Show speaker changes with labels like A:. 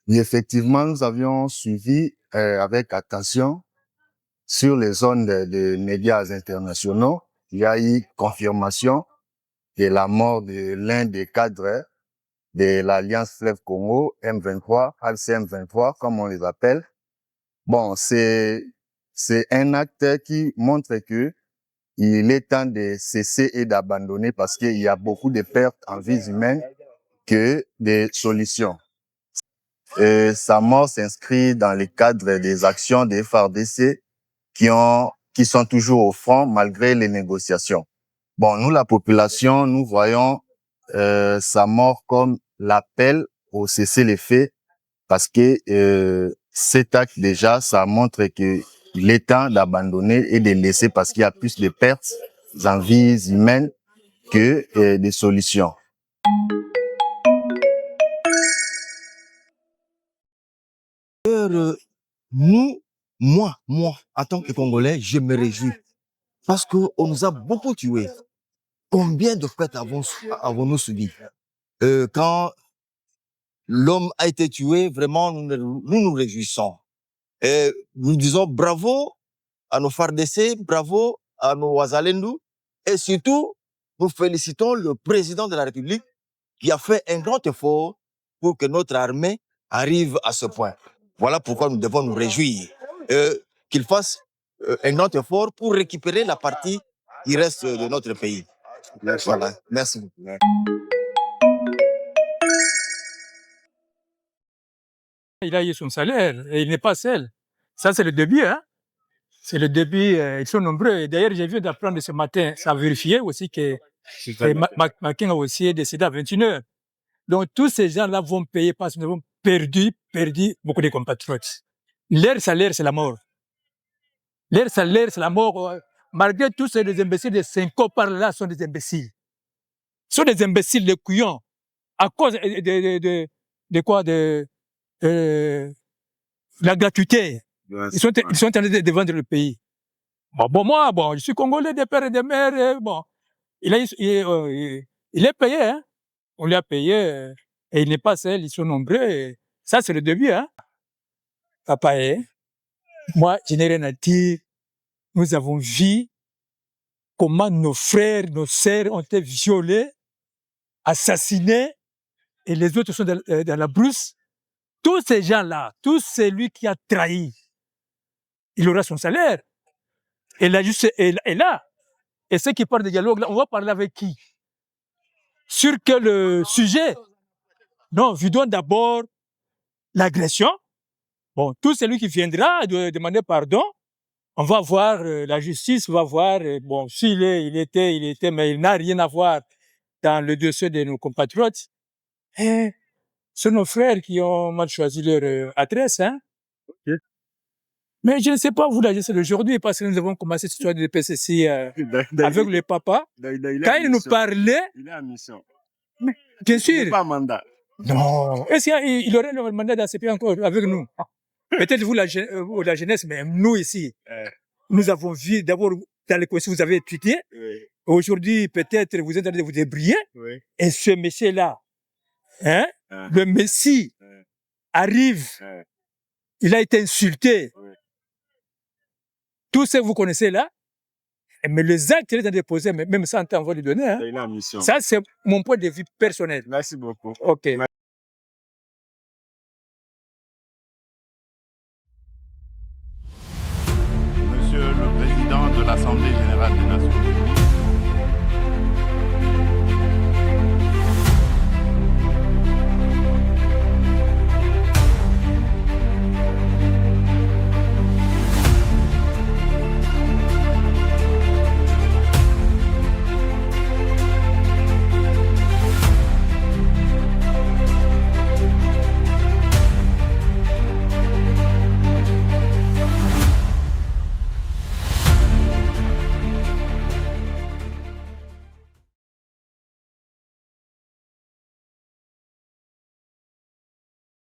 A: Et effectivement, nous avions suivi avec attention sur les zones des médias internationaux. Il y a eu confirmation de la mort de l'un des cadres de l'Alliance Fleuve Congo, M23, AFC-M23, comme on les appelle. Bon, c'est un acte qui montre que il est temps de cesser et d'abandonner parce qu'il y a beaucoup de pertes en vies humaines que des solutions. Sa mort s'inscrit dans le cadre des actions des FARDC qui sont toujours au front malgré les négociations. Bon, nous, la population, nous voyons sa mort comme l'appel au cessez-le-feu parce que cet acte déjà, ça montre que il est temps d'abandonner et de laisser parce qu'il y a plus de pertes en vies humaines que des solutions.
B: Moi, en tant que Congolais, je me réjouis parce qu'on nous a beaucoup tués. Combien de pertes avons-nous subi? Quand l'homme a été tué, vraiment, nous nous réjouissons. Et nous disons bravo à nos FARDC, bravo à nos Ouazalendou, et surtout, nous félicitons le président de la République qui a fait un grand effort pour que notre armée arrive à ce point. Voilà pourquoi nous devons nous réjouir qu'il fasse un grand effort pour récupérer la partie qui reste de notre pays. Voilà, merci beaucoup.
C: Il a eu son salaire et il n'est pas seul. Ça, c'est le début, hein. C'est le début, ils sont nombreux. D'ailleurs, j'ai vu d'apprendre ce matin, ça a vérifié aussi que Makin a aussi décédé à 21h. Donc, tous ces gens-là vont payer parce que nous avons perdu beaucoup de compatriotes. Leur salaire, c'est la mort. Leur salaire, c'est la mort. Malgré tous ces imbéciles de 5 ans par là sont des imbéciles. Ce sont des imbéciles, des couillons. À cause de quoi? De la gratuité. Ils sont en train de vendre le pays. Moi, je suis Congolais des pères et des mères. Il est payé, hein. On lui a payé, et il n'est pas seul, ils sont nombreux. Ça, c'est le début, hein. Papa, moi, je n'ai rien à dire. Nous avons vu comment nos frères, nos sœurs ont été violés, assassinés, et les autres sont dans la brousse. Tous ces gens-là, tout celui qui a trahi, il aura son salaire. Et la justice est là. Et ceux qui parlent de dialogue, là, on va parler avec qui? Sur quel sujet? Non, je donne d'abord l'agression. Bon, tout celui qui viendra de demander pardon, on va voir, la justice va voir, bon, il était, mais il n'a rien à voir dans le dossier de nos compatriotes. Et c'est nos frères qui ont mal choisi leur adresse, hein. Okay. Mais je ne sais pas vous la justice d'aujourd'hui, parce que nous avons commencé cette histoire de PCC avec le papa. Quand il nous parlait, il est en mission. Mais, bien sûr. Il n'est pas en mandat. Non. Est-ce qu'il aurait le mandat d'ACP encore avec nous? Peut-être vous, la jeunesse, mais nous ici, nous avons vu d'abord dans les questions que vous avez étudiées. Oui. Aujourd'hui, peut-être vous êtes en train de vous débrouiller. Oui. Et ce monsieur-là, hein, le Messie arrive, il a été insulté. Oui. Tout ce que vous connaissez là, mais les actes qu'il est en train de poser, même ça, on va lui donner. Hein. Il a une mission. Ça, c'est mon point de vue personnel. Merci beaucoup. OK.
D: Monsieur le Président de l'Assemblée générale des Nations Unies.